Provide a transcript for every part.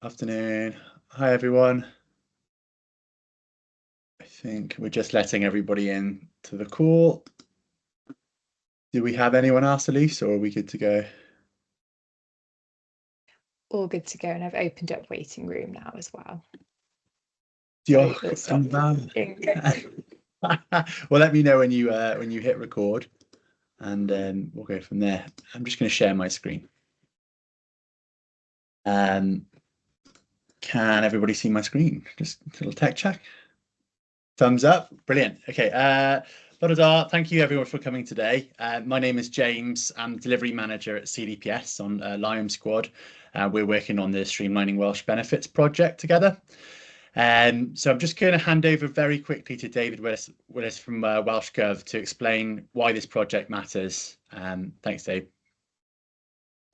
Afternoon. Hi, everyone. I think we're just letting everybody in to the call. Do we have anyone else, Elise, or are we good to go? All good to go, and I've opened up waiting room now as well. Diolch yn fawr. Well, let me know when you hit record, and we'll go from there. I'm just going to share my screen. Can everybody see my screen? Just a little tech check. Thumbs up. Brilliant. Okay. Thank you everyone for coming today. My name is James. I'm delivery manager at CDPS on Lion Squad. We're working on the Streamlining Welsh Benefits project together. So I'm just going to hand over very quickly to David Willis from Welsh Gov to explain why this project matters. Thanks, Dave.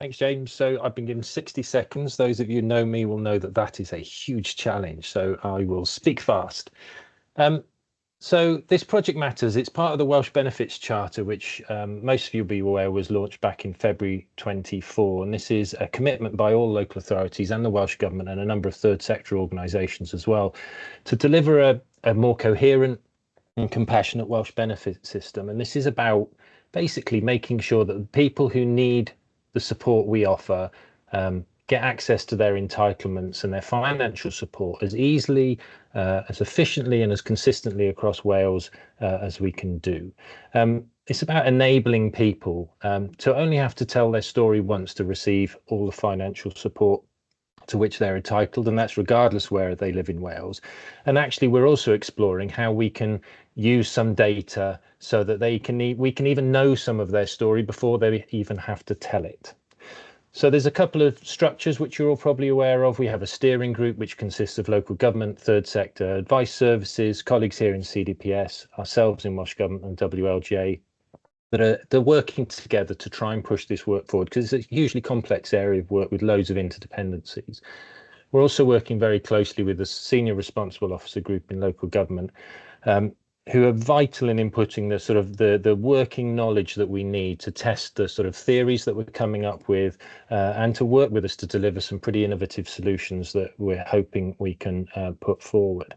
Thanks, James. So I've been given 60 seconds. Those of you who know me will know that that is a huge challenge. So I will speak fast. So this project matters. It's part of the Welsh Benefits Charter, which most of you will be aware was launched back in February 24. And this is a commitment by all local authorities and the Welsh Government and a number of third sector organisations as well to deliver a more coherent and compassionate Welsh benefit system. And this is about basically making sure that the people who need the support we offer get access to their entitlements and their financial support as easily, as efficiently and as consistently across Wales as we can do. It's about enabling people to only have to tell their story once to receive all the financial support to which they're entitled, and that's regardless where they live in Wales. And actually, we're also exploring how we can use some data so that we can even know some of their story before they even have to tell it. So there's a couple of structures which you're all probably aware of. We have a steering group which consists of local government, third sector, advice services, colleagues here in CDPS, ourselves in Welsh Government and WLGA, they're working together to try and push this work forward because it's a hugely complex area of work with loads of interdependencies. We're also working very closely with the Senior Responsible Officer group in local government, who are vital in inputting the sort of the working knowledge that we need to test the sort of theories that we're coming up with and to work with us to deliver some pretty innovative solutions that we're hoping we can put forward.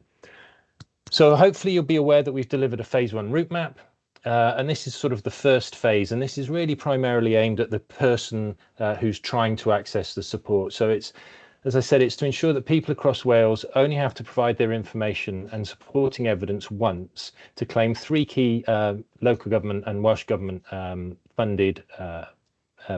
So hopefully you'll be aware that we've delivered a phase 1 route map. And this is sort of the first phase, and this is really primarily aimed at the person who's trying to access the support. So it's, as I said, it's to ensure that people across Wales only have to provide their information and supporting evidence once to claim 3 key local government and Welsh Government funded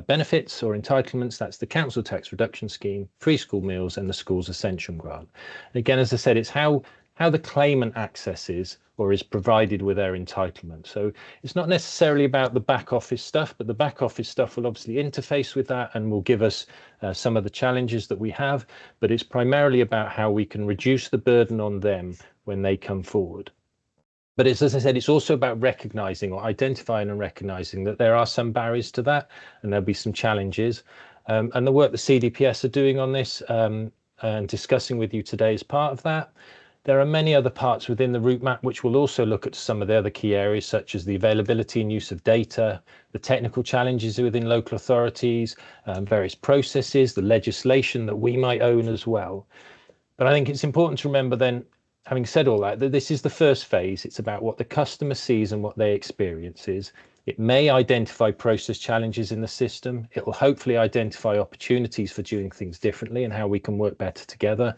benefits or entitlements. That's the Council Tax Reduction Scheme, free school meals and the Schools Ascension Grant. And again, as I said, it's how the claimant accesses or is provided with their entitlement. So it's not necessarily about the back office stuff, but the back office stuff will obviously interface with that and will give us some of the challenges that we have, but it's primarily about how we can reduce the burden on them when they come forward. But it's, as I said, it's also about recognizing or identifying and recognizing that there are some barriers to that and there'll be some challenges. And the work the CDPS are doing on this and discussing with you today is part of that. There are many other parts within the route map which will also look at some of the other key areas, such as the availability and use of data, the technical challenges within local authorities, various processes, the legislation that we might own as well. But I think it's important to remember then, having said all that this is the first phase. It's about what the customer sees and what they experiences. It may identify process challenges in the system. It will hopefully identify opportunities for doing things differently and how we can work better together.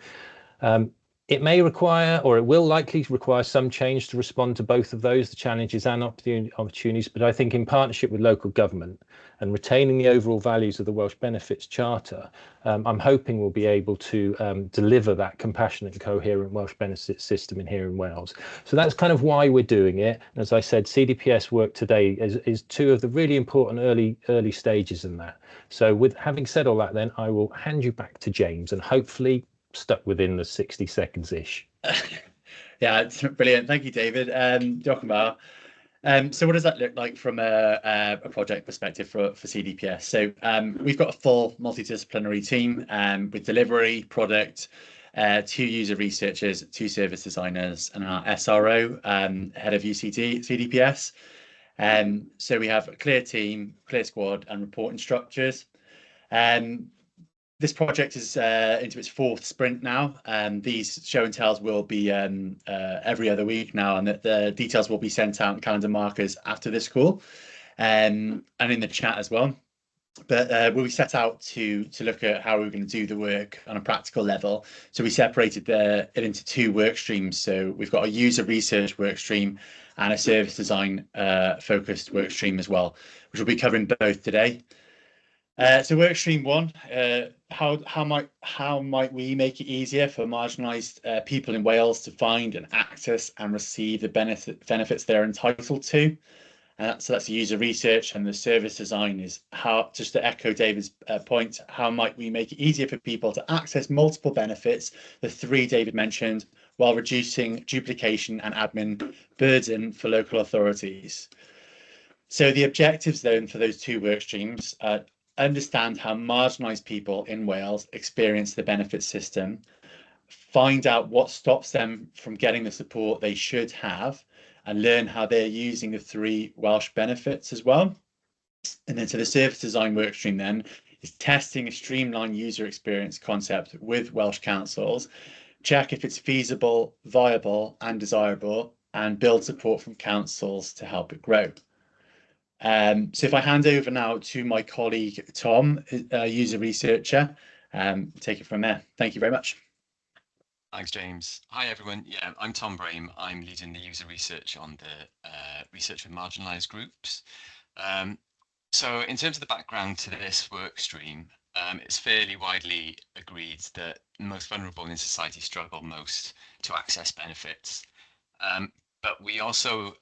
It may require, or it will likely require, some change to respond to both of those, the challenges and opportunities. But I think in partnership with local government and retaining the overall values of the Welsh Benefits Charter, I'm hoping we'll be able to deliver that compassionate and coherent Welsh benefits system in here in Wales. So that's kind of why we're doing it. And as I said, CDPS work today is 2 of the really important early stages in that. So with having said all that, then I will hand you back to James and hopefully stuck within the 60 seconds-ish. Yeah, it's brilliant. Thank you, David. Diolch yn fawr. So what does that look like from a project perspective for CDPS? So we've got a full multidisciplinary team with delivery, product, 2 user researchers, 2 service designers, and our SRO, head of UCD, CDPS. So we have a clear team, clear squad, and reporting structures. this project is into its 4th sprint now, and these show and tells will be every other week now, and the details will be sent out in calendar markers after this call, and in the chat as well. But we set out to look at how we were going to do the work on a practical level. So we separated it into 2 work streams. So we've got a user research work stream and a service design focused work stream as well, which we'll be covering both today. So work stream 1, how might we make it easier for marginalised people in Wales to find and access and receive the benefits they're entitled to? So that's the user research, and the service design is how, just to echo David's point, how might we make it easier for people to access multiple benefits, the 3 David mentioned, while reducing duplication and admin burden for local authorities. So the objectives then for those 2 work streams are understand how marginalised people in Wales experience the benefit system, find out what stops them from getting the support they should have, and learn how they're using the 3 Welsh benefits as well. And then to the service design workstream then is testing a streamlined user experience concept with Welsh councils, check if it's feasible, viable and desirable, and build support from councils to help it grow. So if I hand over now to my colleague Tom, user researcher, take it from there. Thank you very much. Thanks, James. Hi, everyone. Yeah, I'm Tom Brame. I'm leading the user research on the research with marginalised groups. So in terms of the background to this work stream, it's fairly widely agreed that most vulnerable in society struggle most to access benefits. But we also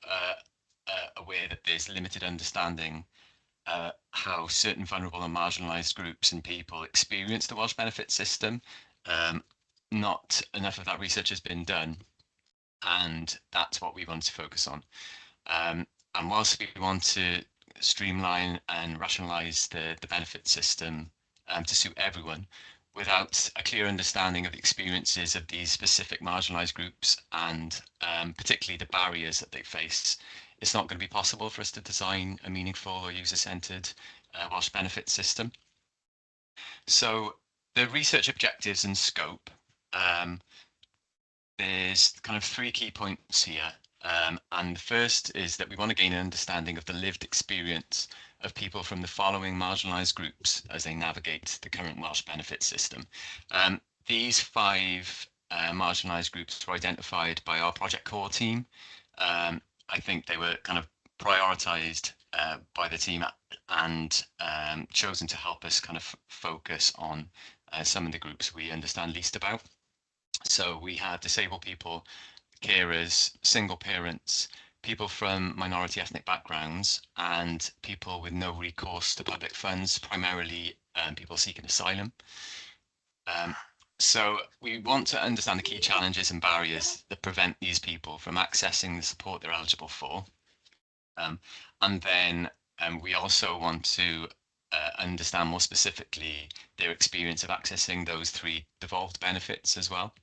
aware that there's limited understanding how certain vulnerable and marginalised groups and people experience the Welsh benefit system. Not enough of that research has been done, and that's what we want to focus on. And whilst we want to streamline and rationalise the benefit system to suit everyone, without a clear understanding of the experiences of these specific marginalised groups and particularly the barriers that they face, it's not going to be possible for us to design a meaningful or user-centred Welsh benefit system. So the research objectives and scope, there's kind of 3 key points here. And the first is that we want to gain an understanding of the lived experience of people from the following marginalised groups as they navigate the current Welsh benefit system. These 5 marginalised groups were identified by our project core team. I think they were kind of prioritised by the team and chosen to help us kind of focus on some of the groups we understand least about. So we had disabled people, carers, single parents, people from minority ethnic backgrounds, and people with no recourse to public funds, primarily people seeking asylum. So we want to understand the key challenges and barriers that prevent these people from accessing the support they're eligible for. And then we also want to understand more specifically their experience of accessing those 3 devolved benefits as well.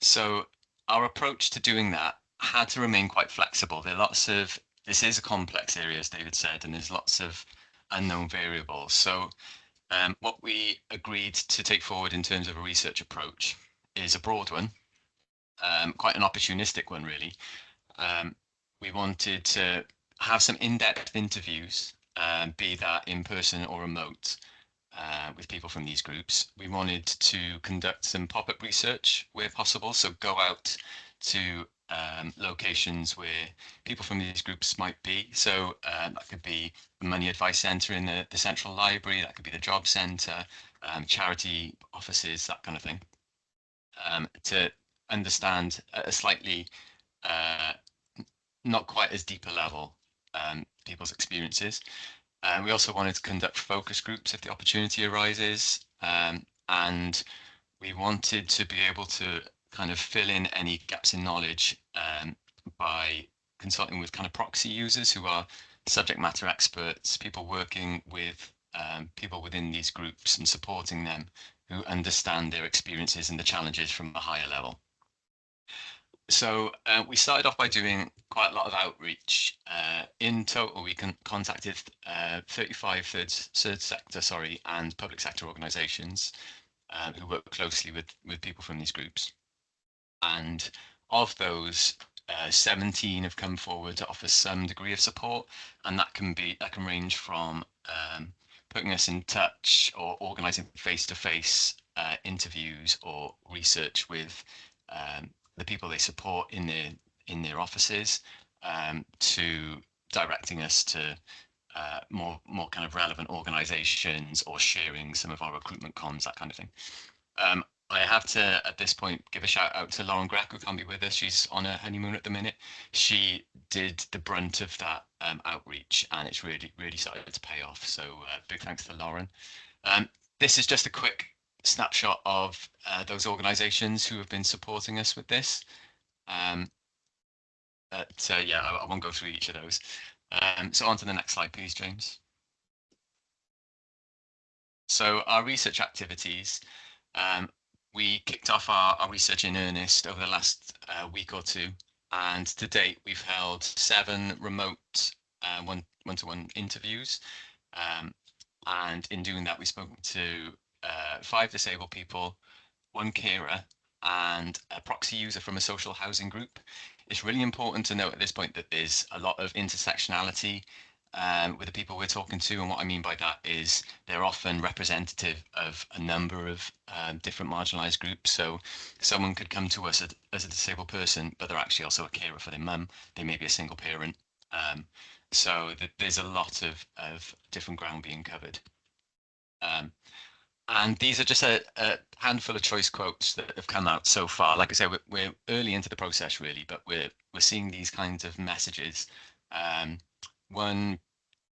So our approach to doing that had to remain quite flexible. There are lots of, this is a complex area, as David said, and there's lots of unknown variables. So what we agreed to take forward in terms of a research approach is a broad one, quite an opportunistic one, really. We wanted to have some in-depth interviews, be that in person or remote, with people from these groups. We wanted to conduct some pop-up research where possible, so go out to locations where people from these groups might be. So that could be the Money Advice Centre in the Central Library, that could be the Job Centre, charity offices, that kind of thing, to understand at a slightly not quite as deep a level people's experiences. We also wanted to conduct focus groups if the opportunity arises, and we wanted to be able to kind of fill in any gaps in knowledge by consulting with kind of proxy users who are subject matter experts, people working with people within these groups and supporting them who understand their experiences and the challenges from a higher level. So we started off by doing quite a lot of outreach. In total, we contacted 35 third sector, and public sector organisations who work closely with people from these groups. And of those, 17 have come forward to offer some degree of support, and that can range from putting us in touch or organising face-to-face interviews or research with the people they support in their offices, to directing us to more kind of relevant organisations or sharing some of our recruitment comms, that kind of thing. I have to, at this point, give a shout out to Lauren Greco, who can't be with us. She's on her honeymoon at the minute. She did the brunt of that outreach, and it's really started to pay off. So big thanks to Lauren. This is just a quick snapshot of those organisations who have been supporting us with this. Yeah, I won't go through each of those. So on to the next slide, please, James. So our research activities. We kicked off our research in earnest over the last week or two, and to date we've held 7 remote one-to-one interviews, and in doing that we've spoken to 5 disabled people, 1 carer, and a proxy user from a social housing group. It's really important to note at this point that there's a lot of intersectionality with the people we're talking to, and what I mean by that is they're often representative of a number of different marginalised groups. So someone could come to us as a disabled person, but they're actually also a carer for their mum. They may be a single parent. So there's a lot of different ground being covered. And these are just a handful of choice quotes that have come out so far. Like I say, we're early into the process really, but we're seeing these kinds of messages.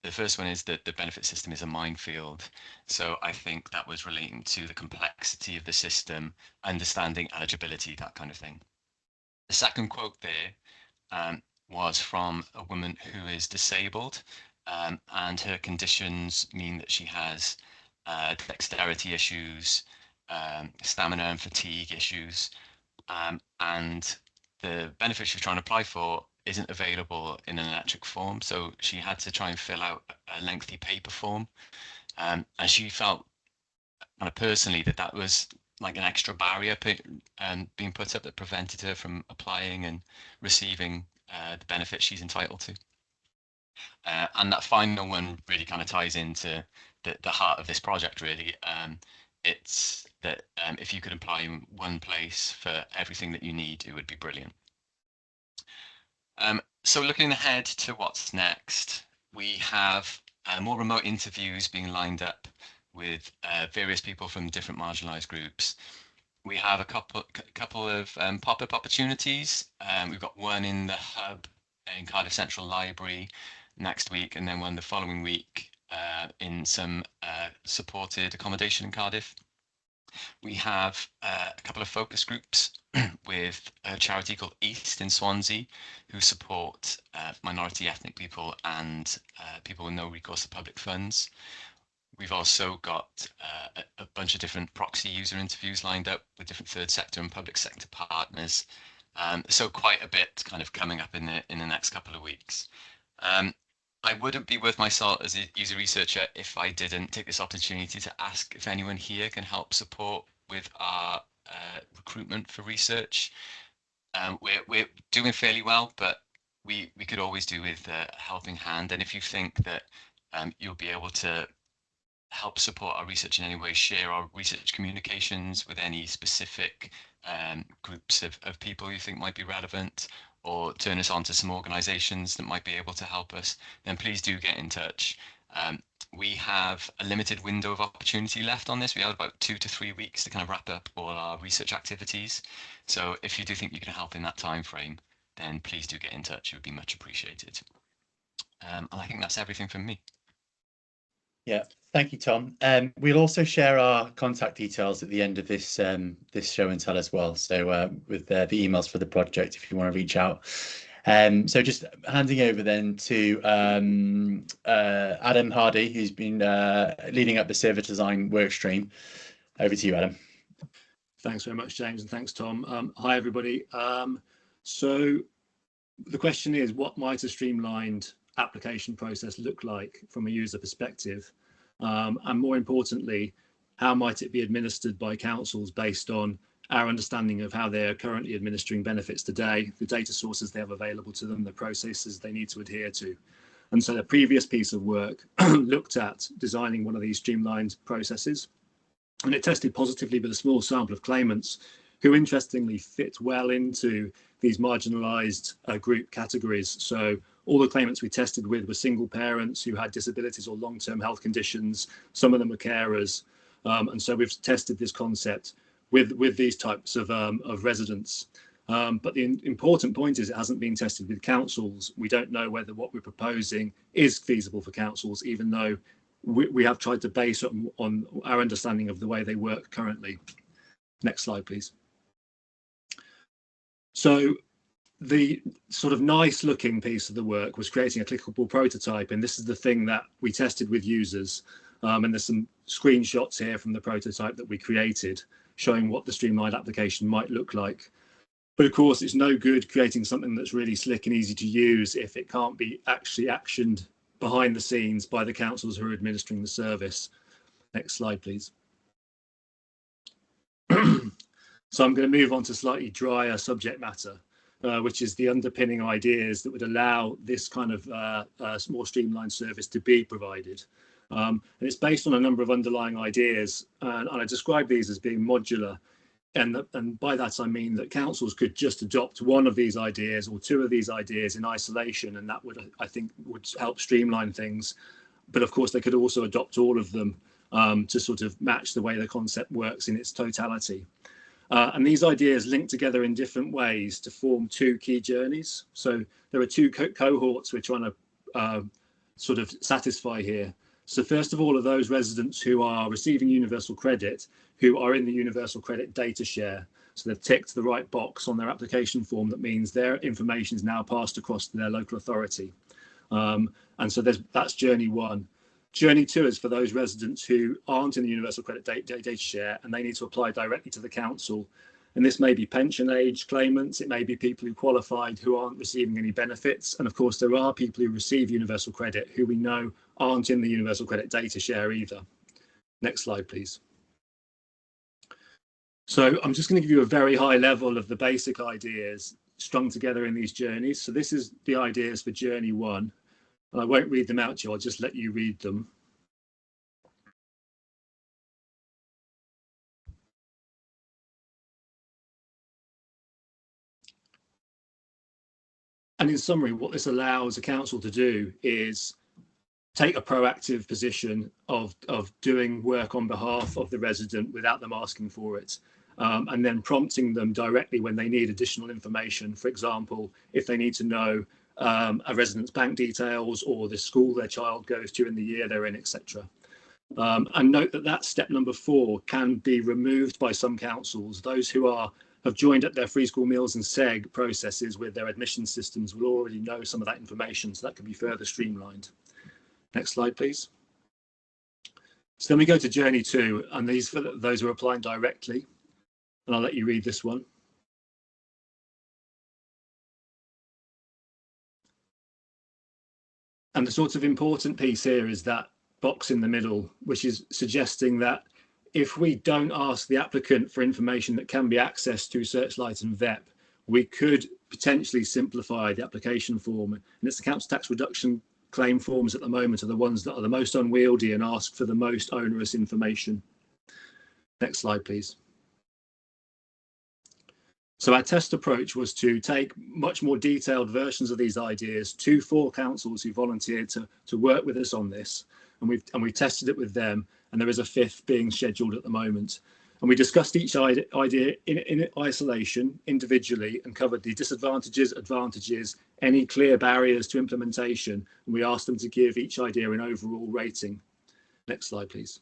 The first one is that the benefit system is a minefield. So I think that was relating to the complexity of the system, understanding eligibility, that kind of thing. The second quote there was from a woman who is disabled, and her conditions mean that she has dexterity issues, stamina and fatigue issues, and the benefit she's trying to apply for isn't available in an electric form, so she had to try and fill out a lengthy paper form, and she felt kind of personally that was like an extra barrier being put up that prevented her from applying and receiving the benefit she's entitled to. And that final one really kind of ties into the heart of this project really. It's that if you could apply in one place for everything that you need, it would be brilliant. So looking ahead to what's next, we have more remote interviews being lined up with various people from different marginalised groups. We have a couple of pop-up opportunities. We've got one in the hub in Cardiff Central Library next week, and then one the following week in some supported accommodation in Cardiff. We have a couple of focus groups with a charity called East in Swansea, who support minority ethnic people and people with no recourse to public funds. We've also got a bunch of different proxy user interviews lined up with different third sector and public sector partners. So quite a bit kind of coming up in the next couple of weeks. I wouldn't be worth my salt as a user researcher if I didn't take this opportunity to ask if anyone here can help support with our recruitment for research. We're doing fairly well, but we could always do with a helping hand. And if you think that you'll be able to help support our research in any way, share our research communications with any specific groups of people you think might be relevant, or turn us on to some organisations that might be able to help us, then please do get in touch. We have a limited window of opportunity left on this. We have about 2 to 3 weeks to kind of wrap up all our research activities. So if you do think you can help in that time frame, then please do get in touch. It would be much appreciated. And I think that's everything from me. Yeah, thank you, Tom. We'll also share our contact details at the end of this this show and tell as well. So with the emails for the project, if you want to reach out. So just handing over then to Adam Hardy, who's been leading up the server design workstream. Over to you, Adam. Thanks very much, James, and thanks, Tom. Hi, everybody. So the question is, what might a streamlined application process look like from a user perspective? And more importantly, how might it be administered by councils based on our understanding of how they're currently administering benefits today, the data sources they have available to them, the processes they need to adhere to. And so the previous piece of work looked at designing one of these streamlined processes, and it tested positively with a small sample of claimants who interestingly fit well into these marginalised group categories. So all the claimants we tested with were single parents who had disabilities or long-term health conditions. Some of them were carers. And so we've tested this concept with these types of residents. But the important point is it hasn't been tested with councils. We don't know whether what we're proposing is feasible for councils, even though we have tried to base it on our understanding of the way they work currently. Next slide, please. So the sort of nice looking piece of the work was creating a clickable prototype, and this is the thing that we tested with users. And there's some screenshots here from the prototype that we created showing what the streamlined application might look like. But of course, it's no good creating something that's really slick and easy to use if it can't be actually actioned behind the scenes by the councils who are administering the service. Next slide, please. So I'm going to move on to slightly drier subject matter, which is the underpinning ideas that would allow this kind of more streamlined service to be provided. And it's based on a number of underlying ideas, and I describe these as being modular. And by that, I mean that councils could just adopt one of these ideas or two of these ideas in isolation, and that would, I think, would help streamline things. But of course, they could also adopt all of them to sort of match the way the concept works in its totality. And these ideas link together in different ways to form two key journeys. So there are two cohorts we're trying to sort of satisfy here. So first of all are those residents who are receiving universal credit, who are in the universal credit data share. So they've ticked the right box on their application form that means their information is now passed across to their local authority. And so that's journey one. Journey two is for those residents who aren't in the universal credit data share and they need to apply directly to the council. And this may be pension age claimants, it may be people who qualified who aren't receiving any benefits. And of course, there are people who receive universal credit who we know aren't in the universal credit data share either. Next slide, please. So I'm just going to give you a very high level of the basic ideas strung together in these journeys. So this is the ideas for journey one. And I won't read them out to you, I'll just let you read them. And in summary, what this allows a council to do is take a proactive position of doing work on behalf of the resident without them asking for it, and then prompting them directly when they need additional information. For example, if they need to know a resident's bank details or the school their child goes to in the year they're in, etc. And note that that's step number 4 can be removed by some councils. Those who have joined up their free school meals and SEG processes with their admission systems will already know some of that information, so that can be further streamlined. Next slide, please. So then we go to journey 2, and these for those who are applying directly, and I'll let you read this one. And the sort of important piece here is that box in the middle, which is suggesting that if we don't ask the applicant for information that can be accessed through Searchlight and VEP, we could potentially simplify the application form. And it's the council tax reduction claim forms at the moment are the ones that are the most unwieldy and ask for the most onerous information. Next slide, please. So our test approach was to take much more detailed versions of these ideas to 4 councils who volunteered to work with us on this, and we've tested it with them, and there is a 5th being scheduled at the moment. And we discussed each idea in isolation, individually, and covered the disadvantages, advantages, any clear barriers to implementation, and we asked them to give each idea an overall rating. Next slide, please.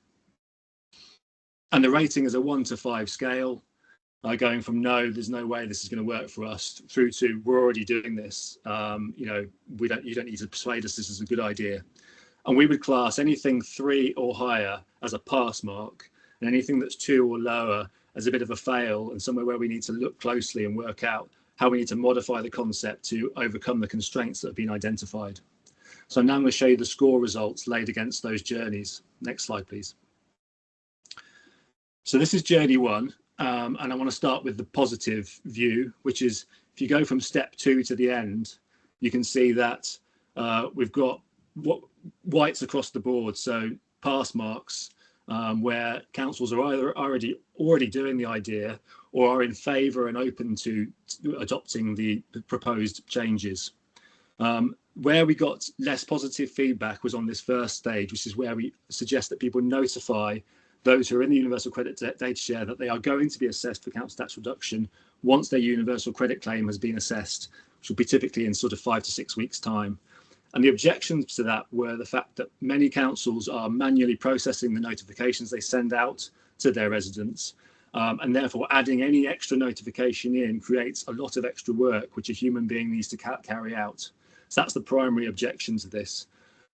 And the rating is a 1 to 5 scale. Going from no, there's no way this is going to work for us, through to we're already doing this. You know, you don't need to persuade us this is a good idea. And we would class anything 3 or higher as a pass mark, and anything that's 2 or lower as a bit of a fail, and somewhere where we need to look closely and work out how we need to modify the concept to overcome the constraints that have been identified. So now I'm going to show you the score results laid against those journeys. Next slide, please. So this is journey 1, and I want to start with the positive view, which is if you go from step 2 to the end, you can see that we've got whites across the board, so pass marks, where councils are either already doing the idea or are in favour and open to adopting the proposed changes. Where we got less positive feedback was on this first stage, which is where we suggest that people notify those who are in the universal credit data share that they are going to be assessed for council tax reduction once their universal credit claim has been assessed, which will be typically in sort of 5 to 6 weeks' time. And the objections to that were the fact that many councils are manually processing the notifications they send out to their residents, and therefore adding any extra notification in creates a lot of extra work which a human being needs to carry out. So that's the primary objection to this.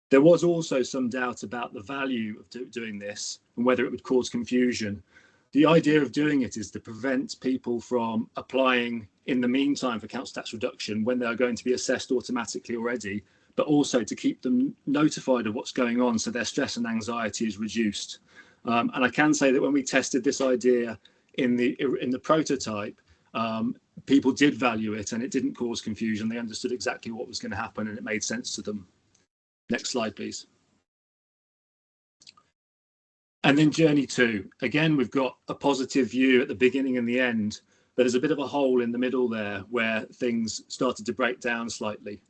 There was also some doubt about the value of doing this and whether it would cause confusion. The idea of doing it is to prevent people from applying in the meantime for council tax reduction when they are going to be assessed automatically already, but also to keep them notified of what's going on so their stress and anxiety is reduced. And I can say that when we tested this idea in the prototype, people did value it and it didn't cause confusion. They understood exactly what was going to happen and it made sense to them. Next slide, please. And then journey 2. Again, we've got a positive view at the beginning and the end, but there's a bit of a hole in the middle there where things started to break down slightly.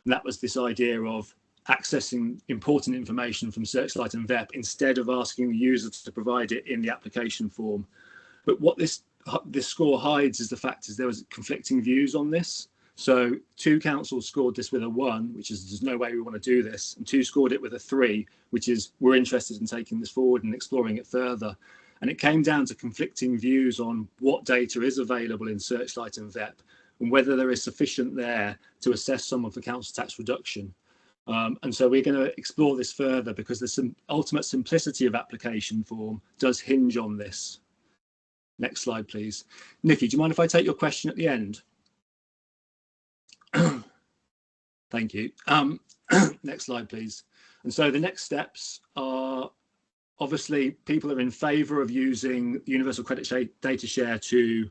And that was this idea of accessing important information from Searchlight and VEP instead of asking the user to provide it in the application form. But what this score hides is the fact is there was conflicting views on this. So 2 councils scored this with a 1, which is there's no way we want to do this, and 2 scored it with a 3, which is we're interested in taking this forward and exploring it further. And it came down to conflicting views on what data is available in Searchlight and VEP and whether there is sufficient there to assess some of the council tax reduction. And so we're going to explore this further because the ultimate simplicity of application form does hinge on this. Next slide, please. Nikki, do you mind if I take your question at the end? Thank you. Next slide, please. And so the next steps are obviously people are in favour of using universal credit data share to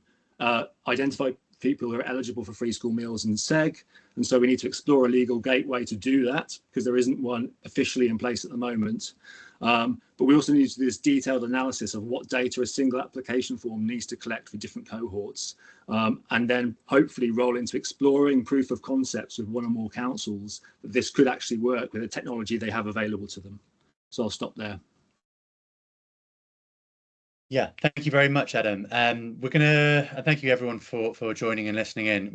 identify people who are eligible for free school meals and SEG. And so we need to explore a legal gateway to do that because there isn't one officially in place at the moment. But we also need to do this detailed analysis of what data a single application form needs to collect for different cohorts, and then hopefully roll into exploring proof of concepts with one or more councils that this could actually work with the technology they have available to them. So I'll stop there. Yeah, thank you very much, Adam. We're gonna thank you everyone for joining and listening in.